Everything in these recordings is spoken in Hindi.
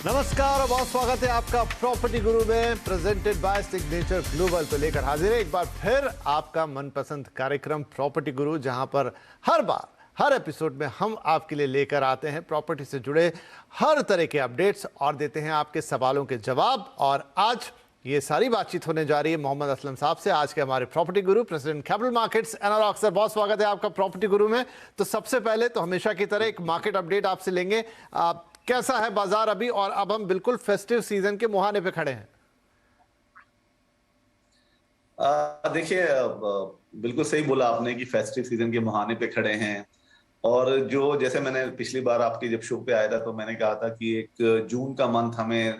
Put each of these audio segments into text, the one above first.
नमस्कार और बहुत स्वागत है आपका प्रॉपर्टी गुरु में, प्रेजेंटेड बाय सिग्नेचर ग्लोबल। तो लेकर हाजिर है एक बार फिर आपका मनपसंद कार्यक्रम प्रॉपर्टी गुरु, जहां पर हर बार हर एपिसोड में हम आपके लिए लेकर आते हैं प्रॉपर्टी से जुड़े हर तरह के अपडेट्स और देते हैं आपके सवालों के जवाब। और आज ये सारी बातचीत होने जा रही है मोहम्मद असलम साहब से, आज के हमारे property guru, president capital markets एनालॉग। सर बहुत स्वागत है आपका प्रॉपर्टी गुरु में। तो सबसे पहले तो हमेशा की तरह एक मार्केट अपडेट आपसे लेंगे। कैसा है बाजार अभी, और अब हम बिल्कुल फेस्टिव सीजन के मुहाने पे खड़े हैं। देखिए, बिल्कुल सही बोला आपने कि फेस्टिव सीजन के मुहाने पे खड़े हैं। और जो जैसे मैंने पिछली बार आपकी जब शो पे आया था तो मैंने कहा था कि एक जून का मंथ हमें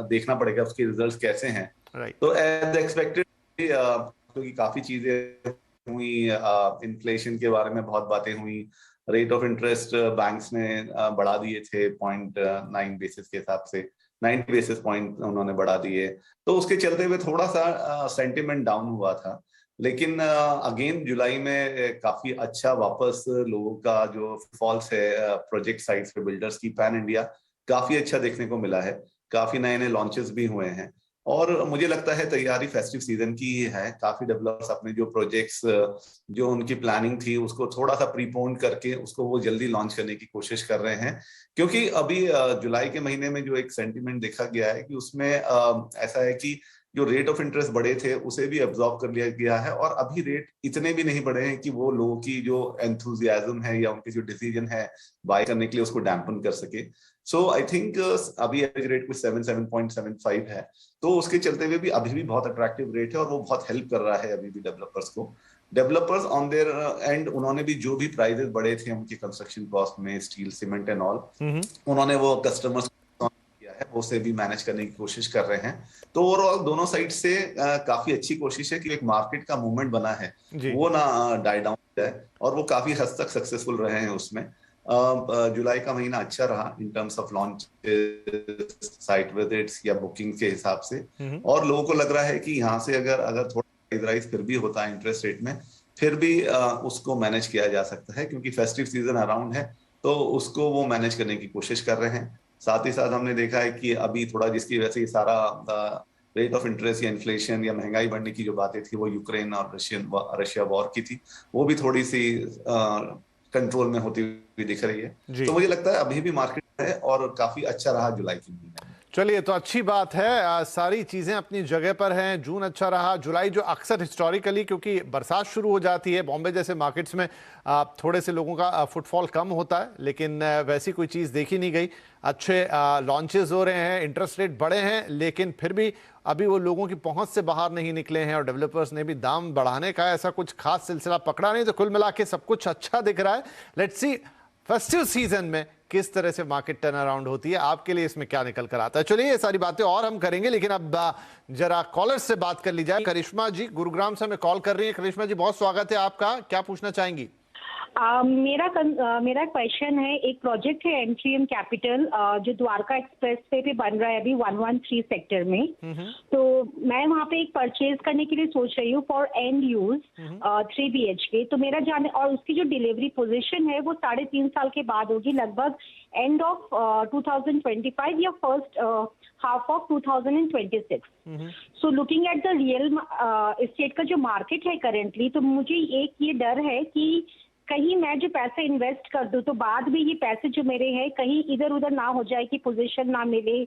देखना पड़ेगा उसके रिजल्ट्स कैसे हैं। तो एज एक्सपेक्टेड क्योंकि काफी चीजें हुई, इन्फ्लेशन के बारे में बहुत बातें हुई, रेट ऑफ इंटरेस्ट बैंक्स ने बढ़ा दिए थे 0.9 बेसिस के हिसाब से, 90 बेसिस पॉइंट उन्होंने बढ़ा दिए। तो उसके चलते हुए थोड़ा सा सेंटिमेंट डाउन हुआ था। लेकिन अगेन जुलाई में काफी अच्छा वापस लोगों का जो फॉल्स है प्रोजेक्ट साइट्स पे बिल्डर्स की पैन इंडिया काफी अच्छा देखने को मिला है। काफी नए नए लॉन्चेस भी हुए हैं और मुझे लगता है तैयारी फेस्टिव सीजन की ही है। काफी डेवलपर्स अपने जो प्रोजेक्ट्स जो उनकी प्लानिंग थी उसको थोड़ा सा प्रीपोन करके उसको वो जल्दी लॉन्च करने की कोशिश कर रहे हैं। क्योंकि अभी जुलाई के महीने में जो एक सेंटिमेंट देखा गया है कि उसमें ऐसा है कि जो रेट ऑफ इंटरेस्ट बढ़े थे उसे भी एब्जॉर्ब कर लिया गया है और अभी रेट इतने भी नहीं बढ़े हैं कि वो लोगों की जो एंथुजियाज्म है या उनकी जो डिसीजन है बाय करने के लिए उसको डैम्पन कर सके। सो आई थिंक अभी एवरेज रेट कुछ 7.75 है, तो उसके चलते हुए भी अभी भी बहुत अट्रैक्टिव रेट है और वो बहुत हेल्प कर रहा है अभी भी डेवलपर्स को। डेवलपर्स ऑन देयर एंड उन्होंने भी जो भी प्राइजेस बढ़े थे उनके कंस्ट्रक्शन कॉस्ट में, स्टील, सीमेंट एंड ऑल, उन्होंने वो कस्टमर्स है वो से भी मैनेज करने की कोशिश कर रहे हैं। तो ओवरऑल दोनों साइड से काफी अच्छी कोशिश है कि एक मार्केट का मूवमेंट बना है वो ना डाई डाउन जाए, और वो काफी हद तक सक्सेसफुल रहे हैं उसमें। जुलाई का महीना अच्छा रहा in terms of launch, site visits या बुकिंग के हिसाब से। और लोगों को लग रहा है कि यहाँ से अगर थोड़ा प्राइस राइज फिर भी होता है इंटरेस्ट रेट में, फिर भी उसको मैनेज किया जा सकता है क्योंकि फेस्टिव सीजन अराउंड है, तो उसको वो मैनेज करने की कोशिश कर रहे हैं। साथ ही साथ हमने देखा है कि अभी थोड़ा जिसकी वजह से ये सारा रेट ऑफ इंटरेस्ट या इन्फ्लेशन या महंगाई बढ़ने की जो बातें थी वो यूक्रेन और रशिया वॉर की थी, वो भी थोड़ी सी कंट्रोल में होती हुई दिख रही है। तो मुझे लगता है अभी भी मार्केट है और काफी अच्छा रहा जुलाई के महीने। चलिए, तो अच्छी बात है, सारी चीज़ें अपनी जगह पर हैं। जून अच्छा रहा, जुलाई जो अक्सर हिस्टोरिकली क्योंकि बरसात शुरू हो जाती है बॉम्बे जैसे मार्केट्स में थोड़े से लोगों का फुटफॉल कम होता है, लेकिन वैसी कोई चीज़ देखी नहीं गई। अच्छे लॉन्चेस हो रहे हैं, इंटरेस्ट रेट बढ़े हैं, लेकिन फिर भी अभी वो लोगों की पहुंच से बाहर नहीं निकले हैं और डेवलपर्स ने भी दाम बढ़ाने का ऐसा कुछ खास सिलसिला पकड़ा नहीं। तो कुल मिला के सब कुछ अच्छा दिख रहा है। लेट्स सी फेस्टिव सीजन में किस तरह से मार्केट टर्न अराउंड होती है, आपके लिए इसमें क्या निकल कर आता है। चलिए, ये सारी बातें और हम करेंगे, लेकिन अब जरा कॉलर से बात कर ली जाए। करिश्मा जी गुरुग्राम से हमें कॉल कर रही है। करिश्मा जी बहुत स्वागत है आपका, क्या पूछना चाहेंगी? मेरा क्वेश्चन है, एक प्रोजेक्ट है एमट्रीएम कैपिटल जो द्वारका एक्सप्रेस वे पे बन रहा है अभी 113 सेक्टर में। तो मैं वहाँ पे एक परचेज करने के लिए सोच रही हूँ फॉर एंड यूज 3 BHK। तो मेरा जाने और उसकी जो डिलीवरी पोजीशन है वो 3.5 साल के बाद होगी, लगभग एंड ऑफ 2025 या first half of 2026। So looking at the real estate का जो मार्केट है करेंटली, तो मुझे एक ये डर है कि कहीं मैं जो पैसे इन्वेस्ट कर दूं तो बाद में ये पैसे जो मेरे हैं कहीं इधर उधर ना हो जाए कि पोजीशन ना मिले,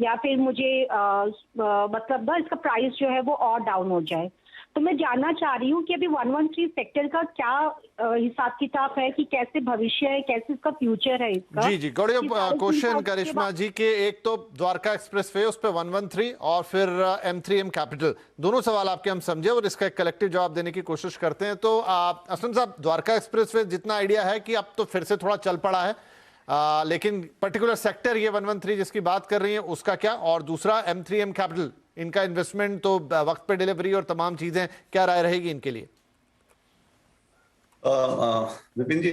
या फिर मुझे मतलब ना इसका प्राइस जो है वो और डाउन हो जाए। तो मैं जानना चाह रही हूँ कि अभी 113 सेक्टर का क्या हिसाब किताब है, कि कैसे भविष्य है, कैसे इसका फ्यूचर है इसका। जी क्वेश्चन करिश्मा जी के, एक तो द्वारका एक्सप्रेसवे उस पे 113 और फिर M3M कैपिटल, दोनों सवाल आपके हम समझे और इसका एक कलेक्टिव जवाब देने की कोशिश करते हैं। तो असलम साहब, द्वारका एक्सप्रेसवे जितना आइडिया है कि अब तो फिर से थोड़ा चल पड़ा है, लेकिन पर्टिकुलर सेक्टर ये 113 जिसकी बात कर रही है उसका क्या, और दूसरा M3M कैपिटल, इनका इन्वेस्टमेंट तो वक्त पे डिलीवरी और तमाम चीजें, क्या राय रहेगी इनके लिए? विपिन जी,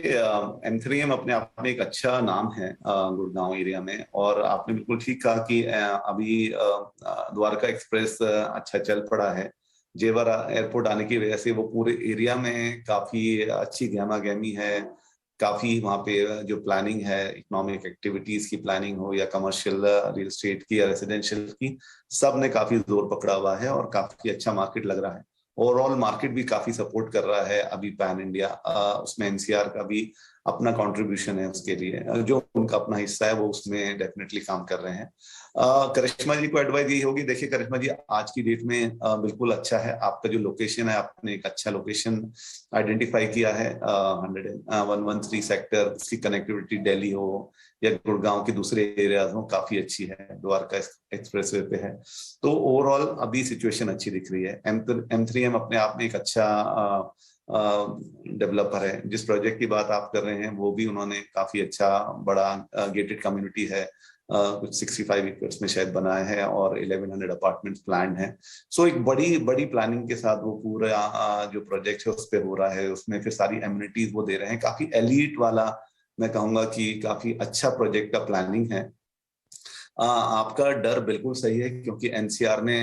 M3M अपने आप में एक अच्छा नाम है गुड़गांव एरिया में, और आपने बिल्कुल ठीक कहा कि अभी द्वारका एक्सप्रेस अच्छा चल पड़ा है। जेवर एयरपोर्ट आने की वजह से वो पूरे एरिया में काफी अच्छी गहमा गहमी है, काफी वहाँ पे जो प्लानिंग है, इकोनॉमिक एक्टिविटीज की प्लानिंग हो या कमर्शियल रियल एस्टेट की या रेसिडेंशियल की, सब ने काफी जोर पकड़ा हुआ है और काफी अच्छा मार्केट लग रहा है। ओवरऑल मार्केट भी काफी सपोर्ट कर रहा है अभी पैन इंडिया, उसमें एनसीआर का भी अपना कंट्रीब्यूशन है उसके लिए, जो उनका अपना हिस्सा है वो उसमें डेफिनेटली काम कर रहे हैं। करिश्मा जी को एडवाइस यही होगी, देखिए करिश्मा जी आज की डेट में बिल्कुल अच्छा है आपका जो लोकेशन है, आपने एक अच्छा लोकेशन आइडेंटिफाई किया है। 113 सेक्टर, उसकी कनेक्टिविटी दिल्ली हो या गुड़गांव के दूसरे एरियाज हो काफी अच्छी है, द्वारका एक्सप्रेसवे पे है, तो ओवरऑल अभी सिचुएशन अच्छी दिख रही है। M3M अपने आप में एक अच्छा डेवलपर है। जिस प्रोजेक्ट की बात आप कर रहे हैं वो भी उन्होंने काफी अच्छा बड़ा गेटेड कम्युनिटी है, कुछ 65 एकर्स में शायद बनाया है और 1100 अपार्टमेंट्स प्लान है। सो एक बड़ी बड़ी प्लानिंग के साथ वो पूरा जो प्रोजेक्ट है उस पे हो रहा है, उसमें फिर सारी एमिनिटीज वो दे रहे हैं, काफी एलीट वाला मैं कहूंगा कि काफी अच्छा प्रोजेक्ट का प्लानिंग है। आपका डर बिल्कुल सही है क्योंकि एनसीआर ने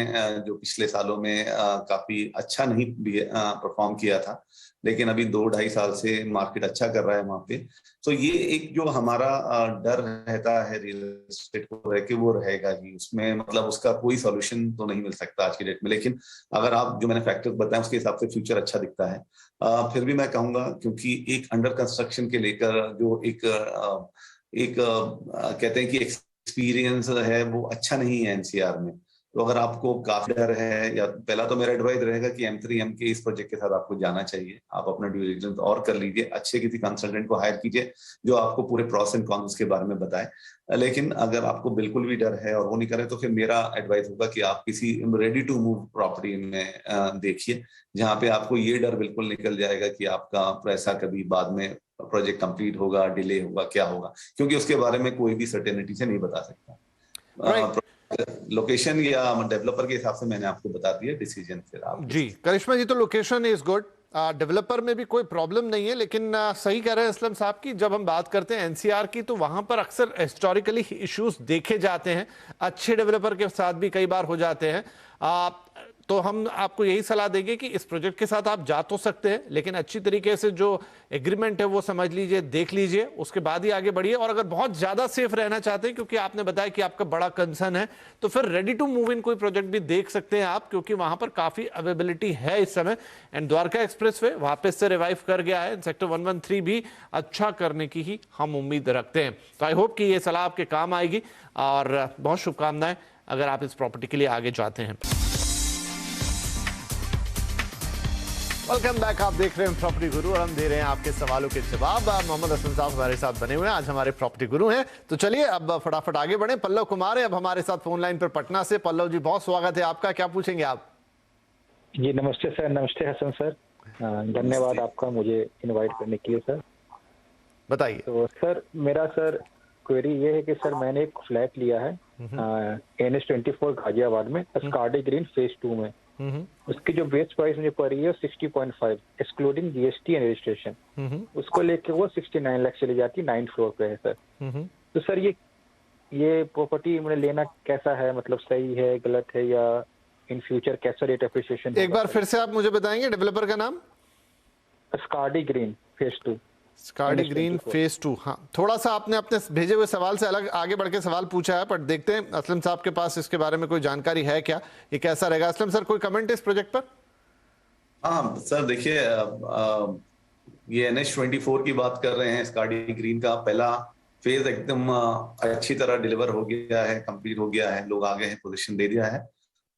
जो पिछले सालों में काफी अच्छा नहीं परफॉर्म किया था, लेकिन अभी 2-2.5 साल से मार्केट अच्छा कर रहा है वहां पे। तो ये एक जो हमारा डर रहता है रियल एस्टेट को रह के, वो रहेगा ही उसमें, मतलब उसका कोई सॉल्यूशन तो नहीं मिल सकता आज की डेट में। लेकिन अगर आप जो मैंने फैक्टर्स बताए उसके हिसाब से फ्यूचर अच्छा दिखता है। फिर भी मैं कहूंगा क्योंकि एक अंडर कंस्ट्रक्शन के लेकर जो एक कहते हैं कि एक्सपीरियंस है वो अच्छा नहीं है एनसीआर में। तो अगर आपको काफी डर है, या पहला तो मेरा एडवाइस रहेगा कि M3M के इस प्रोजेक्ट के साथ आपको जाना चाहिए, आप अपना ड्यू डिलिजेंस और कर लीजिए, अच्छे किसी कंसल्टेंट को हायर कीजिए जो आपको पूरे प्रॉस एंड कॉन्स के बारे में बताए। लेकिन अगर आपको बिल्कुल भी डर है और वो नहीं करे तो फिर मेरा एडवाइस होगा कि आप किसी रेडी टू मूव प्रॉपर्टी में देखिए, जहाँ पे आपको ये डर बिल्कुल निकल जाएगा कि आपका पैसा कभी बाद में प्रोजेक्ट कंप्लीट होगा, डिले होगा, क्या होगा, क्योंकि उसके बारे में कोई भी सर्टेनिटी से नहीं बता सकता। लोकेशन या डेवलपर के हिसाब से मैंने आपको बता दिया डिसीजन, फिर आप जी करिश्मा जी, तो लोकेशन इज गुड, डेवलपर में भी कोई प्रॉब्लम नहीं है, लेकिन सही कह रहे हैं असलम साहब की जब हम बात करते हैं एनसीआर की तो वहां पर अक्सर हिस्टोरिकली इश्यूज देखे जाते हैं, अच्छे डेवलपर के साथ भी कई बार हो जाते हैं। तो हम आपको यही सलाह देंगे कि इस प्रोजेक्ट के साथ आप जा तो सकते हैं, लेकिन अच्छी तरीके से जो एग्रीमेंट है वो समझ लीजिए, देख लीजिए, उसके बाद ही आगे बढ़िए। और अगर बहुत ज्यादा सेफ रहना चाहते हैं, क्योंकि आपने बताया कि आपका बड़ा कंसर्न है, तो फिर रेडी टू मूव इन कोई प्रोजेक्ट भी देख सकते हैं आप, क्योंकि वहां पर काफी अवेलेबिलिटी है इस समय। एंड द्वारका एक्सप्रेसवे वापस से रिवाइव कर गया है, सेक्टर 113 भी अच्छा करने की ही हम उम्मीद रखते हैं। तो आई होप कि ये सलाह आपके काम आएगी और बहुत शुभकामनाएं अगर आप इस प्रॉपर्टी के लिए आगे जाते हैं। वेलकम बैक, आप देख रहे हैं प्रॉपर्टी गुरु और हम दे रहे हैं आपके सवालों के जवाब। मोहम्मद हसन साहब हमारे साथ बने हुए हैं, आज हमारे प्रॉपर्टी गुरु हैं। तो चलिए अब फटाफट आगे बढ़े। पल्लव कुमार है अब हमारे साथ फोन लाइन पर पटना से। पल्लव जी, बहुत स्वागत है आपका, क्या पूछेंगे आप? जी नमस्ते सर। नमस्ते हसन सर, धन्यवाद आपका मुझे इनवाइट करने के लिए सर। बताइए। तो सर मेरा क्वेरी ये है कि सर मैंने एक फ्लैट लिया है NH24 गाजियाबाद में, स्कार्डी ग्रीन फेज 2 में। उसकी जो बेस प्राइस मुझे पड़ रही है 60.5 एक्सक्लूडिंग GST एंड रजिस्ट्रेशन। उसको लेके वो 69 लाख चली जाती है, 9th फ्लोर पे है सर। तो सर ये प्रॉपर्टी मुझे लेना कैसा है, मतलब सही है, गलत है, या इन फ्यूचर कैसा रेट अप्रिसिएशन? एक बार फिर से आप मुझे बताएंगे डेवलपर का नाम? स्कार्डी ग्रीन फेज 2। स्कार्डी ग्रीन फेज 2। हाँ, थोड़ा सा आपने अपने भेजे हुए सवाल से अलग आगे बढ़ के सवाल पूछा है, पर देखते हैं असलम साहब के पास इसके बारे में कोई जानकारी है क्या, ये कैसा रहेगा। असलम सर, कोई कमेंट है इस प्रोजेक्ट पर? हाँ सर, देखिए ये NH24 की बात कर रहे हैं, स्कार्डी ग्रीन का पहला फेज एकदम अच्छी तरह डिलीवर हो गया है, कंप्लीट हो गया है, लोग आ गए हैं, पोजीशन दे दिया है।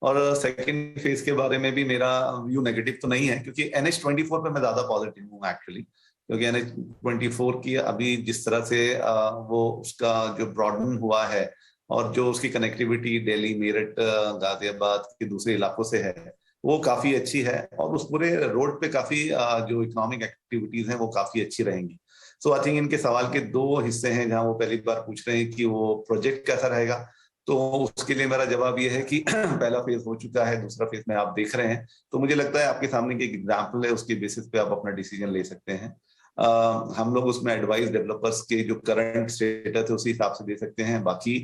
और सेकंड फेज के बारे में भी मेरा व्यू नेगेटिव तो नहीं है, क्योंकि NH24 पे मैं ज्यादा पॉजिटिव हूँ एक्चुअली, क्योंकि NH24 की अभी जिस तरह से वो उसका जो ब्रॉडन हुआ है और जो उसकी कनेक्टिविटी दिल्ली, मेरठ, गाजियाबाद के दूसरे इलाकों से है वो काफी अच्छी है, और उस पूरे रोड पे काफी जो इकोनॉमिक एक्टिविटीज हैं वो काफी अच्छी रहेंगी। सो आई थिंक इनके सवाल के दो हिस्से हैं, जहां वो पहली बार पूछ रहे हैं कि वो प्रोजेक्ट कैसा रहेगा, तो उसके लिए मेरा जवाब ये है कि पहला फेज हो चुका है, दूसरा फेज में आप देख रहे हैं, तो मुझे लगता है आपके सामने की एग्जाम्पल है, उसके बेसिस पे आप अपना डिसीजन ले सकते हैं। हम लोग उसमें एडवाइस डेवलपर्स के जो करंट स्टेटस है उसी हिसाब से दे सकते हैं। बाकी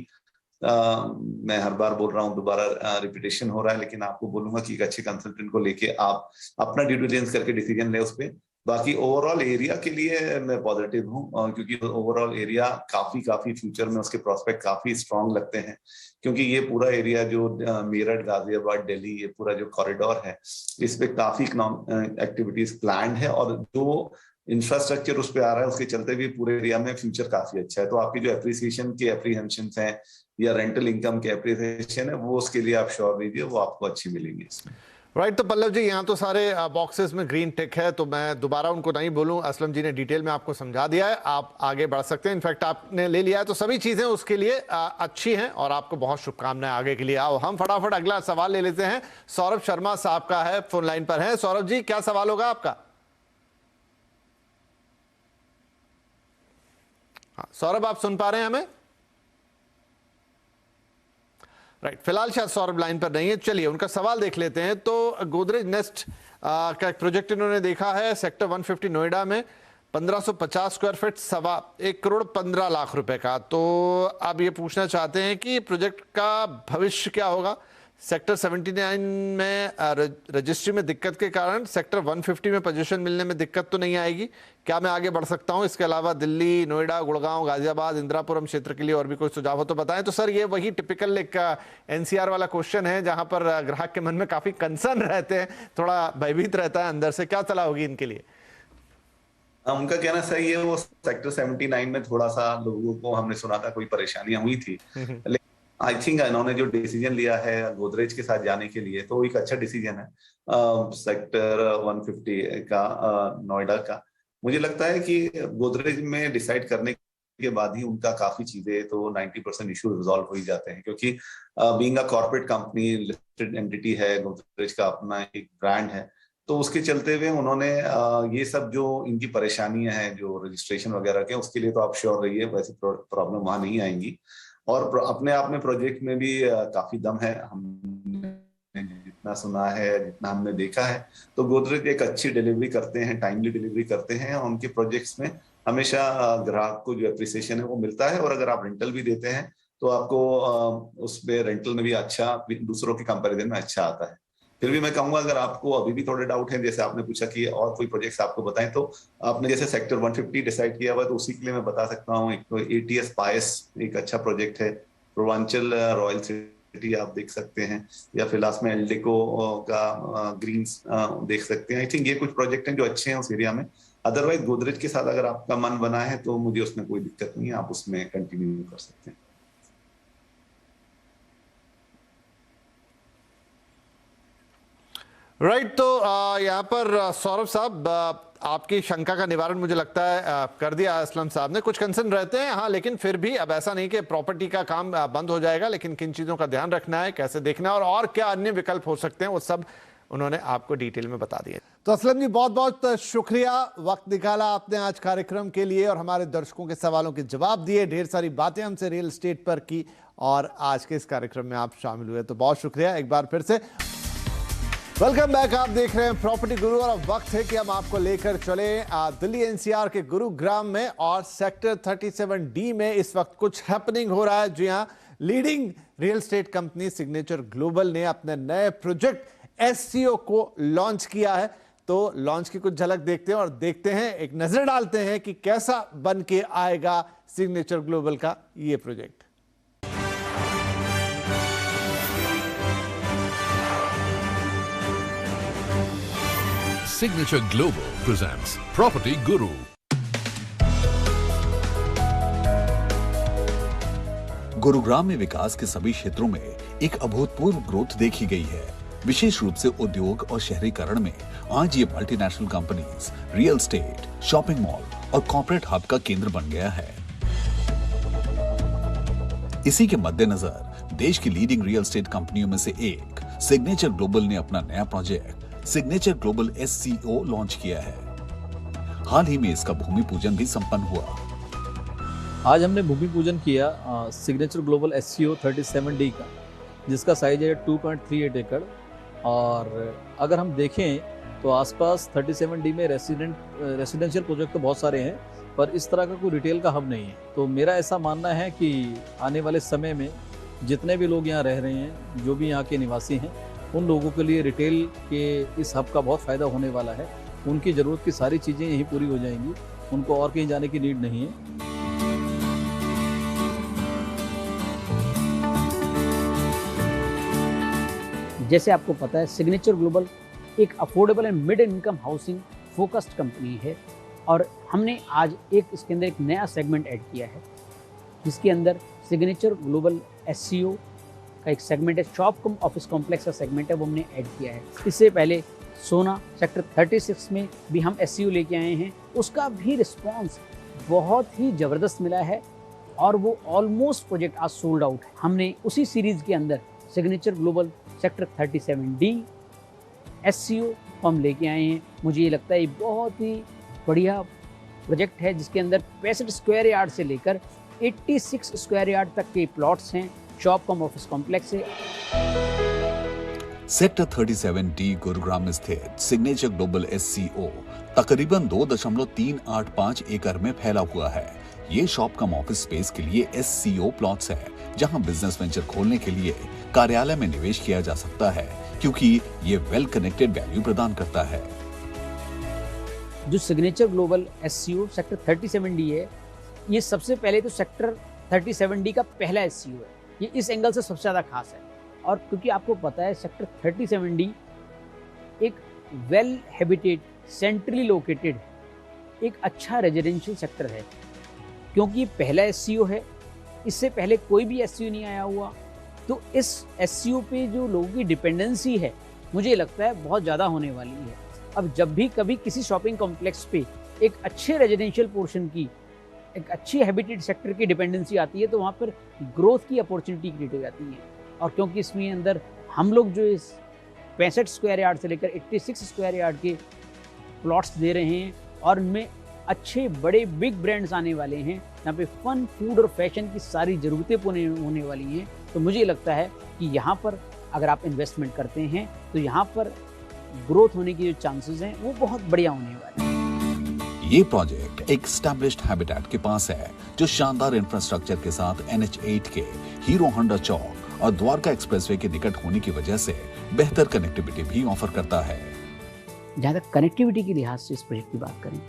मैं हर बार बोल रहा हूँ, दोबारा रिपीटेशन हो रहा है, लेकिन आपको बोलूंगा कि एक अच्छे कंसल्टेंट को लेके आप अपना ड्यू डिलिजेंस करके डिसीजन ले उस पे। बाकी ओवरऑल एरिया के लिए मैं पॉजिटिव हूँ, क्योंकि ओवरऑल एरिया काफी फ्यूचर में उसके प्रोस्पेक्ट काफी स्ट्रांग लगते हैं, क्योंकि ये पूरा एरिया जो मेरठ, गाजियाबाद, दिल्ली, ये पूरा जो कॉरिडोर है, इस पे काफी इकोनॉमिक एक्टिविटीज प्लान्ड है, और जो इंफ्रास्ट्रक्चर उस पे आ रहा है उसके चलते भी पूरे एरिया में फ्यूचर काफी अच्छा है। तो आपकी जो एप्रिसिएशन के एप्रीहेंशन हैं या रेंटल इनकम के एप्रिसिएशन है, वो उसके लिए आप श्योर रहिए, वो आपको अच्छी मिलेंगी इसमें। राइट, तो पल्लव जी यहाँ तो सारे बॉक्सेस में ग्रीन टिक है, तो मैं दोबारा उनको नहीं बोलूँ, असलम जी ने डिटेल में आपको समझा दिया है, आप आगे बढ़ सकते हैं। इनफैक्ट आपने ले लिया है तो सभी चीज़ें उसके लिए अच्छी हैं और आपको बहुत शुभकामनाएं आगे के लिए। आओ हम फटाफट अगला सवाल ले लेते हैं। सौरभ शर्मा साहब का है, फोन लाइन पर है। सौरभ जी, क्या सवाल होगा आपका? हाँ सौरभ, आप सुन पा रहे हैं हमें? राइट, फिलहाल शायद सौरभ लाइन पर नहीं है। चलिए उनका सवाल देख लेते हैं। तो गोदरेज नेस्ट का एक प्रोजेक्ट इन्होंने देखा है सेक्टर 150 नोएडा में, 1550 स्क्वायर फीट, 1,15,15,00,000 रुपए का। तो अब ये पूछना चाहते हैं कि प्रोजेक्ट का भविष्य क्या होगा। सेक्टर 79 में रजिस्ट्री में दिक्कत के कारण सेक्टर 150 में पोजीशन मिलने में दिक्कत तो नहीं आएगी? क्या मैं आगे बढ़ सकता हूं? इसके अलावा दिल्ली, नोएडा, गुड़गांव, गाजियाबाद, इंदिरापुरम क्षेत्र के लिए और भी कोई सुझाव हो तो बताएं। तो सर ये वही टिपिकल एक एनसीआर वाला क्वेश्चन है जहां पर ग्राहक के मन में काफी कंसर्न रहते हैं, थोड़ा भयभीत रहता है अंदर से। क्या सलाह होगी इनके लिए? उनका कहना सही है, वो सेक्टर 79 में थोड़ा सा लोगों को हमने सुना था कोई परेशानियां हुई थी, लेकिन आई थिंक इन्होंने जो डिसीजन लिया है गोदरेज के साथ जाने के लिए, तो एक अच्छा डिसीजन है सेक्टर 150 का, नोएडा का। मुझे लगता है कि गोदरेज में डिसाइड करने के बाद ही उनका काफी चीजें तो 90% इशू रिजॉल्व हो ही जाते हैं, क्योंकि being a corporate company, listed entity है, गोदरेज का अपना एक ब्रांड है, तो उसके चलते हुए उन्होंने ये सब जो इनकी परेशानियां हैं जो रजिस्ट्रेशन वगैरह के, उसके लिए तो आप श्योर रहिए वैसी प्रॉब्लम वहां नहीं आएंगी। और अपने आप में प्रोजेक्ट में भी काफी दम है, हमने जितना सुना है, जितना हमने देखा है, तो गोदरेज एक अच्छी डिलीवरी करते हैं, टाइमली डिलीवरी करते हैं, और उनके प्रोजेक्ट्स में हमेशा ग्राहक को जो एप्रिसिएशन है वो मिलता है। और अगर आप रेंटल भी देते हैं तो आपको उसमें रेंटल में भी अच्छा, दूसरों के कंपैरिजन में अच्छा आता है। फिर भी मैं कहूंगा, अगर आपको अभी भी थोड़े डाउट हैं, जैसे आपने पूछा कि और कोई प्रोजेक्ट्स आपको बताएं, तो आपने जैसे सेक्टर 150 डिसाइड किया हुआ, तो उसी के लिए मैं बता सकता हूँ, एक तो ATS पायस एक अच्छा प्रोजेक्ट है, पूर्वांचल रॉयल सिटी आप देख सकते हैं, या फिलहाल में एल्डेको का ग्रीन्स देख सकते हैं। आई थिंक ये कुछ प्रोजेक्ट हैं जो अच्छे हैं उस एरिया में। अदरवाइज गोदरेज के साथ अगर आपका मन बना है तो मुझे उसमें कोई दिक्कत नहीं है, आप उसमें कंटिन्यू कर सकते हैं। राइट, तो यहाँ पर सौरभ साहब, आपकी शंका का निवारण मुझे लगता है कर दिया असलम साहब ने। कुछ कंसर्न रहते हैं हाँ, लेकिन फिर भी अब ऐसा नहीं कि प्रॉपर्टी का काम बंद हो जाएगा, लेकिन किन चीज़ों का ध्यान रखना है, कैसे देखना है और क्या अन्य विकल्प हो सकते हैं, वो सब उन्होंने आपको डिटेल में बता दिए। तो असलम जी बहुत बहुत शुक्रिया, वक्त निकाला आपने आज कार्यक्रम के लिए और हमारे दर्शकों के सवालों के जवाब दिए, ढेर सारी बातें हमसे रियल एस्टेट पर की और आज के इस कार्यक्रम में आप शामिल हुए, तो बहुत शुक्रिया एक बार फिर से। वेलकम बैक, आप देख रहे हैं प्रॉपर्टी गुरु और अब वक्त है कि हम आपको लेकर चले दिल्ली NCR के गुरुग्राम में और सेक्टर 37D में इस वक्त कुछ हैपनिंग हो रहा है। जी हाँ, leading real estate company signature global ने अपने नए प्रोजेक्ट SCO को लॉन्च किया है। तो लॉन्च की कुछ झलक देखते हैं और देखते हैं, एक नजर डालते हैं कि कैसा बन के आएगा सिग्नेचर ग्लोबल का ये project. Signature Global presents Property Guru. Gurugram में विकास के सभी क्षेत्रों में एक अभूतपूर्व ग्रोथ देखी गई है। विशेष रूप से उद्योग और शहरीकरण में आज ये multinational companies real estate, shopping mall और कॉर्पोरेट हब का केंद्र बन गया है। इसी के मद्देनजर देश की लीडिंग रियल एस्टेट कंपनियों में से एक सिग्नेचर ग्लोबल ने अपना नया project signature global SCO launch किया है। हाल ही में इसका भूमि पूजन भी संपन्न हुआ। आज हमने भूमि पूजन किया सिग्नेचर ग्लोबल SCO 37D का, जिसका साइज है 2.38 एकड़। और अगर हम देखें तो आसपास 37D में रेसिडेंशियल प्रोजेक्ट तो बहुत सारे हैं, पर इस तरह का कोई रिटेल का हब नहीं है। तो मेरा ऐसा मानना है कि आने वाले समय में जितने भी लोग यहाँ रह रहे हैं, जो भी यहाँ के निवासी हैं, उन लोगों के लिए रिटेल के इस हब का बहुत फ़ायदा होने वाला है, उनकी ज़रूरत की सारी चीज़ें यहीं पूरी हो जाएंगी, उनको और कहीं जाने की नीड नहीं है। जैसे आपको पता है, सिग्नेचर ग्लोबल एक affordable and mid income housing focused company है और हमने आज इसके अंदर एक नया सेगमेंट ऐड किया है, जिसके अंदर सिग्नेचर ग्लोबल एससीओ का एक सेगमेंट है, शॉप कम ऑफिस कॉम्प्लेक्स का सेगमेंट है, वो हमने ऐड किया है। इससे पहले सोना सेक्टर 36 में भी हम एससीओ लेके आए हैं, उसका भी रिस्पॉन्स बहुत ही ज़बरदस्त मिला है और वो ऑलमोस्ट प्रोजेक्ट आज सोल्ड आउट है। हमने उसी सीरीज़ के अंदर signature global sector 37D SCO हम लेके आए हैं। मुझे ये लगता है ये बहुत ही बढ़िया प्रोजेक्ट है, जिसके अंदर 65 स्क्वायर यार्ड से लेकर 86 स्क्वायर यार्ड तक के प्लॉट्स हैं, शॉप कम ऑफिस कॉम्प्लेक्स है। सेक्टर 37D गुरुग्राम में स्थित सिग्नेचर ग्लोबल एससीओ तकरीबन 2.385 एकड़ में फैला हुआ है। ये शॉप कम ऑफिस स्पेस के लिए एससीओ प्लॉट्स है, जहां बिजनेस वेंचर खोलने के लिए कार्यालय में निवेश किया जा सकता है, क्योंकि ये वेल कनेक्टेड वैल्यू प्रदान करता है। जो signature global SCO sector 37D है, ये सबसे पहले तो सेक्टर 37D का पहला एससीओ है। ये इस एंगल से सबसे ज़्यादा खास है, और क्योंकि आपको पता है सेक्टर 37D एक वेल हैबिटेड, सेंट्रली लोकेटेड, एक अच्छा रेजिडेंशियल सेक्टर है, क्योंकि पहला एससीओ है, इससे पहले कोई भी एससीओ नहीं आया हुआ। तो इस एससीओ पे जो लोगों की डिपेंडेंसी है, मुझे लगता है बहुत ज़्यादा होने वाली है। अब जब भी कभी किसी शॉपिंग कॉम्प्लेक्स पे एक अच्छे रेजिडेंशियल पोर्शन की, एक अच्छी हैबिटेड सेक्टर की डिपेंडेंसी आती है, तो वहाँ पर ग्रोथ की अपॉर्चुनिटी क्रिएट हो जाती है। और क्योंकि इसमें अंदर हम लोग जो इस 65 स्क्वायर यार्ड से लेकर 86 स्क्वायर यार्ड के प्लॉट्स दे रहे हैं, और उनमें अच्छे बड़े बिग ब्रांड्स आने वाले हैं, यहाँ पे फन, फूड और फैशन की सारी ज़रूरतें पूरी होने वाली हैं। तो मुझे लगता है कि यहाँ पर अगर आप इन्वेस्टमेंट करते हैं तो यहाँ पर ग्रोथ होने की जो चांसेस हैं वो बहुत बढ़िया होने वाले हैं। ये प्रोजेक्ट एक एस्टैब्लिश्ड हैबिटेट के पास है, जो शानदार इंफ्रास्ट्रक्चर के साथ NH8 के हीरो होंडा चौक और द्वारका एक्सप्रेसवे के निकट होने की वजह से बेहतर कनेक्टिविटी भी ऑफर करता है। जहाँ तक कनेक्टिविटी के लिहाज से इस प्रोजेक्ट की बात करें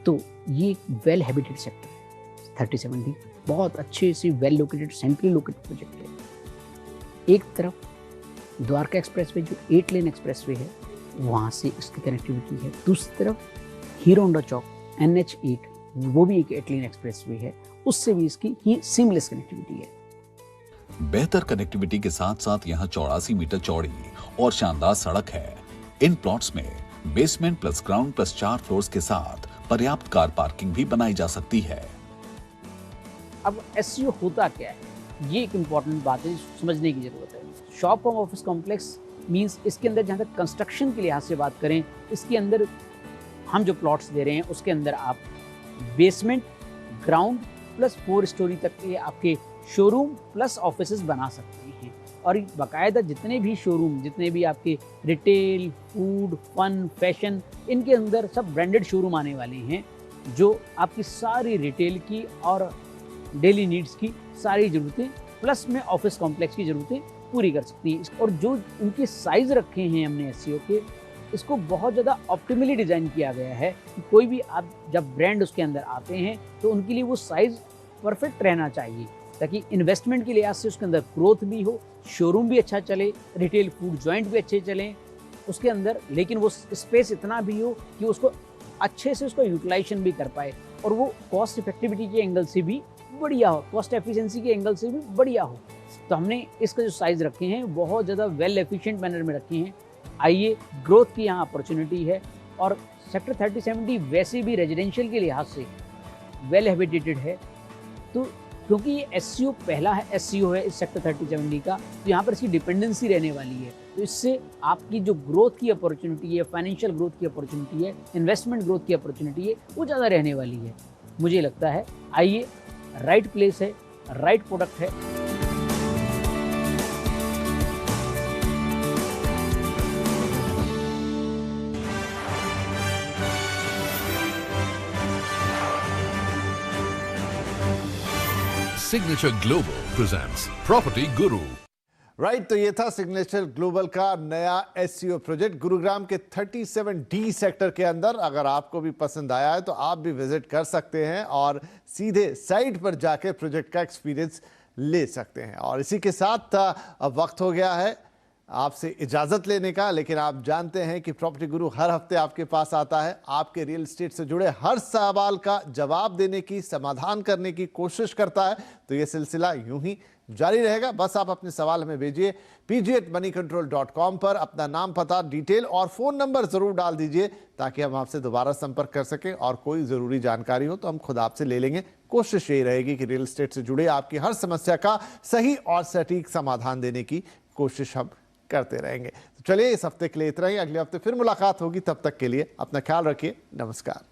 तो ये एक वेल हैबिटेड सेक्टर है। 37D बहुत अच्छे से well located, centrally located project है। एक तरफ द्वारका एक्सप्रेसवे जो 8 लेन एक्सप्रेसवे है, वहाँ से इसकी कनेक्टिविटी है। दूसरी तरफ हीरो होंडा चौक NH8, वो भी एक 8 लेन एक्सप्रेसवे है, उससे भी इसकी ही सीमलेस कनेक्टिविटी है। बेहतर कनेक्टिविटी के साथ साथ यहाँ 84 मीटर चौड़ी और शानदार सड़क है। इन प्लॉट्स में basement plus ground plus 4 floors के साथ पर्याप्त कार पार्किंग भी बनाई जा सकती है। अब एससीओ होता क्या है, ये एक इम्पॉर्टेंट बात है, समझने की जरूरत है। शॉप कम ऑफिस कॉम्प्लेक्स मींस इसके अंदर जहाँ तक कंस्ट्रक्शन के लिहाज से बात करें, इसके अंदर हम जो प्लॉट्स दे रहे हैं उसके अंदर आप बेसमेंट, ग्राउंड प्लस 4 स्टोरी तक के आपके शोरूम प्लस ऑफिसेज बना सकते हैं। और बाकायदा जितने भी शोरूम, जितने भी आपके रिटेल, फूड, फन, फैशन, इनके अंदर सब ब्रांडेड शोरूम आने वाले हैं, जो आपकी सारी रिटेल की और डेली नीड्स की सारी ज़रूरतें प्लस में ऑफिस कॉम्प्लेक्स की ज़रूरतें पूरी कर सकती हैं। और जो उनके साइज़ रखे हैं हमने एससीओ के, इसको बहुत ज़्यादा ऑप्टिमली डिज़ाइन किया गया है कि कोई भी आप जब ब्रांड उसके अंदर आते हैं तो उनके लिए वो साइज़ परफेक्ट रहना चाहिए, ताकि इन्वेस्टमेंट के लिहाज से उसके अंदर ग्रोथ भी हो, शोरूम भी अच्छा चले, रिटेल फूड जॉइंट भी अच्छे चलें उसके अंदर, लेकिन वो स्पेस इतना भी हो कि उसको अच्छे से उसका यूटिलाइजेशन भी कर पाए, और वो कॉस्ट इफेक्टिविटी के एंगल से भी बढ़िया हो, कॉस्ट एफिशिएंसी के एंगल से भी बढ़िया हो। तो हमने इसका जो साइज़ रखे हैं बहुत ज़्यादा वेल एफिशिएंट मैनर में रखे हैं। आइए, ग्रोथ की यहाँ अपॉर्चुनिटी है, और सेक्टर 37D वैसे भी रेजिडेंशियल के लिहाज से वेल हैबिटेटेड है। तो क्योंकि ये एससीओ पहला है एससीओ है इस सेक्टर 37D का, तो यहाँ पर इसकी डिपेंडेंसी रहने वाली है। तो इससे आपकी जो ग्रोथ की अपॉर्चुनिटी है, फाइनेंशियल ग्रोथ की अपॉर्चुनिटी है, इन्वेस्टमेंट ग्रोथ की अपॉर्चुनिटी है, वो ज़्यादा रहने वाली है। मुझे लगता है आइए, राइट प्लेस है, राइट प्रोडक्ट है। Signature Global presents Property Guru. Right, तो ये था सिग्नेचर ग्लोबल का नया एससीओ प्रोजेक्ट गुरुग्राम के 37D सेक्टर के अंदर। अगर आपको भी पसंद आया है तो आप भी विजिट कर सकते हैं और सीधे साइट पर जाकर प्रोजेक्ट का एक्सपीरियंस ले सकते हैं। और इसी के साथ अब वक्त हो गया है आपसे इजाज़त लेने का, लेकिन आप जानते हैं कि प्रॉपर्टी गुरु हर हफ्ते आपके पास आता है, आपके रियल एस्टेट से जुड़े हर सवाल का जवाब देने की, समाधान करने की कोशिश करता है। तो ये सिलसिला यूं ही जारी रहेगा। बस आप अपने सवाल हमें भेजिए pg@moneycontrol.com पर अपना नाम, पता, डिटेल और फ़ोन नंबर ज़रूर डाल दीजिए ताकि हम आपसे दोबारा संपर्क कर सकें और कोई ज़रूरी जानकारी हो तो हम खुद आपसे ले लेंगे। कोशिश यही रहेगी कि रियल एस्टेट से जुड़े आपकी हर समस्या का सही और सटीक समाधान देने की कोशिश हम करते रहेंगे। तो चलिए, इस हफ्ते के लिए इतना ही। अगले हफ्ते फिर मुलाकात होगी, तब तक के लिए अपना ख्याल रखिए। नमस्कार।